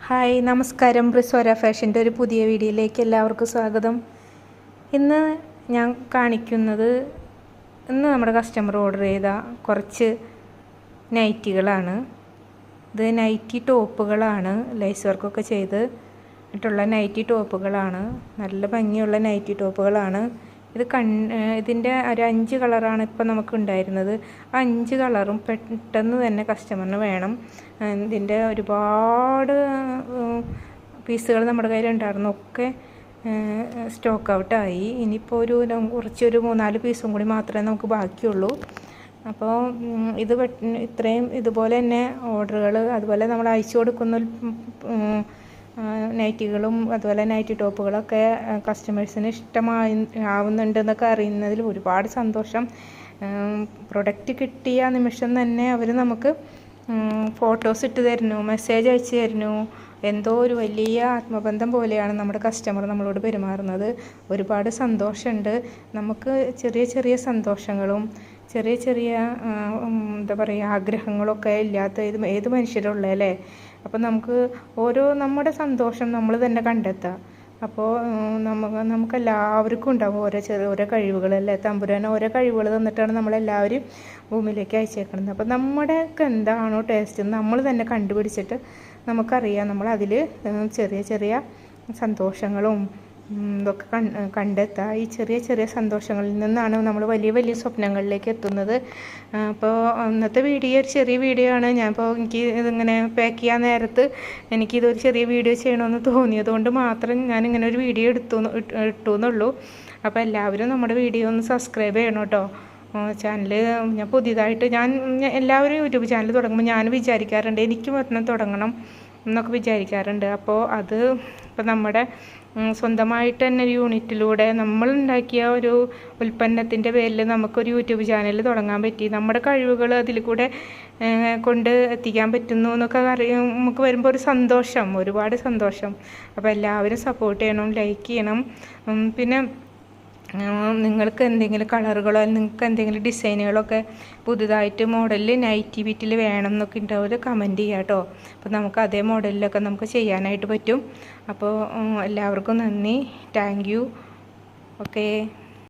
Hi നമസ്കാരം. റിസോര ഫാഷൻ്റെ ഒരു പുതിയ വീഡിയോയിലേക്ക് എല്ലാവർക്കും സ്വാഗതം. ഇന്ന് ഞാൻ കാണിക്കുന്നത് നമ്മുടെ കസ്റ്റമർ ഓർഡർ ചെയ്ത കുറച്ച് നൈറ്റികളാണ്. ഇത് നൈറ്റി ടോപ്പുകളാണ്, ലേസ് വർക്കൊക്കെ ചെയ്ത് ിട്ടുള്ള നൈറ്റി ടോപ്പുകളാണ്. നല്ല ഭംഗിയുള്ള നൈറ്റി ടോപ്പുകളാണ്. ഇതിൻ്റെ ഒരു 5 കളറാണ് ഇപ്പം നമുക്ക് ഉണ്ടായിരുന്നത്. ആ 5 കളറും പെട്ടെന്ന് തന്നെ കസ്റ്റമറിന് വേണം. ഇതിൻ്റെ ഒരുപാട് പീസുകൾ നമ്മുടെ കയ്യിലുണ്ടായിരുന്നു, ഒക്കെ സ്റ്റോക്ക് ഔട്ടായി. ഇനിയിപ്പോൾ കുറച്ചൊരു 3-4 പീസും കൂടി മാത്രമേ നമുക്ക് ബാക്കിയുള്ളൂ. അപ്പോൾ ഇത്രയും ഇതുപോലെ തന്നെ ഓർഡറുകൾ, അതുപോലെ നമ്മൾ അയച്ചു കൊടുക്കുന്ന നൈറ്റികളും അതുപോലെ നൈറ്റി ടോപ്പുകളൊക്കെ കസ്റ്റമേഴ്സിന് ആവുന്നുണ്ടെന്നൊക്കെ അറിയുന്നതിൽ ഒരുപാട് സന്തോഷം. പ്രൊഡക്റ്റ് കിട്ടിയ നിമിഷം തന്നെ അവർ നമുക്ക് ഫോട്ടോസ് ഇട്ട് തരുന്നു, മെസ്സേജ് അയച്ചു തരുന്നു. എന്തോ ഒരു വലിയ ആത്മബന്ധം പോലെയാണ് നമ്മുടെ കസ്റ്റമർ നമ്മളോട് പെരുമാറുന്നത്. ഒരുപാട് സന്തോഷമുണ്ട്. നമുക്ക് ചെറിയ ചെറിയ സന്തോഷങ്ങളും ചെറിയ എന്താ പറയുക ആഗ്രഹങ്ങളൊക്കെ ഇല്ലാത്ത ഏത് മനുഷ്യരുള്ളതല്ലേ. അപ്പോൾ നമുക്ക് നമ്മുടെ സന്തോഷം നമ്മൾ തന്നെ കണ്ടെത്താം. അപ്പോൾ നമുക്കെല്ലാവർക്കും ഉണ്ടാവും ഓരോ കഴിവുകളല്ലേ. തമ്പുരാൻ ഓരോ കഴിവുകൾ തന്നിട്ടാണ് നമ്മളെല്ലാവരും ഭൂമിയിലേക്ക് അയച്ചേക്കുന്നത്. അപ്പോൾ നമ്മുടെയൊക്കെ എന്താണോ ടേസ്റ്റ് നമ്മൾ തന്നെ കണ്ടുപിടിച്ചിട്ട് നമുക്കറിയാം. നമ്മളതിൽ ചെറിയ സന്തോഷങ്ങളും ഇതൊക്കെ കണ്ടെത്തുക. ഈ ചെറിയ സന്തോഷങ്ങളിൽ നിന്നാണ് നമ്മൾ വലിയ സ്വപ്നങ്ങളിലേക്ക് എത്തുന്നത്. അപ്പോൾ ഇന്നത്തെ വീഡിയോ ഒരു ചെറിയ വീഡിയോ ആണ്. എനിക്ക് ഇതിങ്ങനെ പാക്ക് ചെയ്യാൻ നേരത്ത് എനിക്കിതൊരു ചെറിയ വീഡിയോ ചെയ്യണമെന്ന് തോന്നിയതുകൊണ്ട് മാത്രം ഞാനിങ്ങനെ ഒരു വീഡിയോ ഇട്ടു എന്നുള്ളൂ. അപ്പോൾ എല്ലാവരും നമ്മുടെ വീഡിയോ ഒന്ന് സബ്സ്ക്രൈബ് ചെയ്യണം കേട്ടോ. ചാനൽ ഞാൻ പുതിയതായിട്ട് എല്ലാവരും യൂട്യൂബ് ചാനൽ തുടങ്ങുമ്പോൾ ഞാൻ വിചാരിക്കാറുണ്ട് എനിക്കും ഒരെണ്ണം തുടങ്ങണം എന്നൊക്കെ വിചാരിക്കാറുണ്ട്. അപ്പോൾ ഇപ്പോൾ നമ്മുടെ സ്വന്തമായിട്ട് തന്നെ ഒരു യൂണിറ്റിലൂടെ നമ്മളുണ്ടാക്കിയ ഒരു ഉൽപ്പന്നത്തിൻ്റെ പേരിൽ നമുക്കൊരു യൂട്യൂബ് ചാനൽ തുടങ്ങാൻ പറ്റി. നമ്മുടെ കഴിവുകൾ അതിൽ കൂടെ കൊണ്ട് എത്തിക്കാൻ പറ്റുന്നു എന്നൊക്കെ നമുക്ക് വരുമ്പോൾ ഒരു സന്തോഷം, ഒരുപാട് സന്തോഷം. അപ്പോൾ എല്ലാവരും സപ്പോർട്ട് ചെയ്യണം, ലൈക്ക് ചെയ്യണം. പിന്നെ നിങ്ങൾക്ക് എന്തെങ്കിലും കളറുകളോ നിങ്ങൾക്ക് എന്തെങ്കിലും ഡിസൈനുകളൊക്കെ പുതുതായിട്ട് മോഡലിൽ നൈറ്റി ബിറ്റിൽ വേണം എന്നൊക്കെ ഉണ്ടാവും, കമൻറ്റ് ചെയ്യുക കേട്ടോ. അപ്പോൾ നമുക്ക് അതേ മോഡലിലൊക്കെ നമുക്ക് ചെയ്യാനായിട്ട് പറ്റും. അപ്പോൾ എല്ലാവർക്കും നന്ദി, താങ്ക് യു. ഓക്കേ.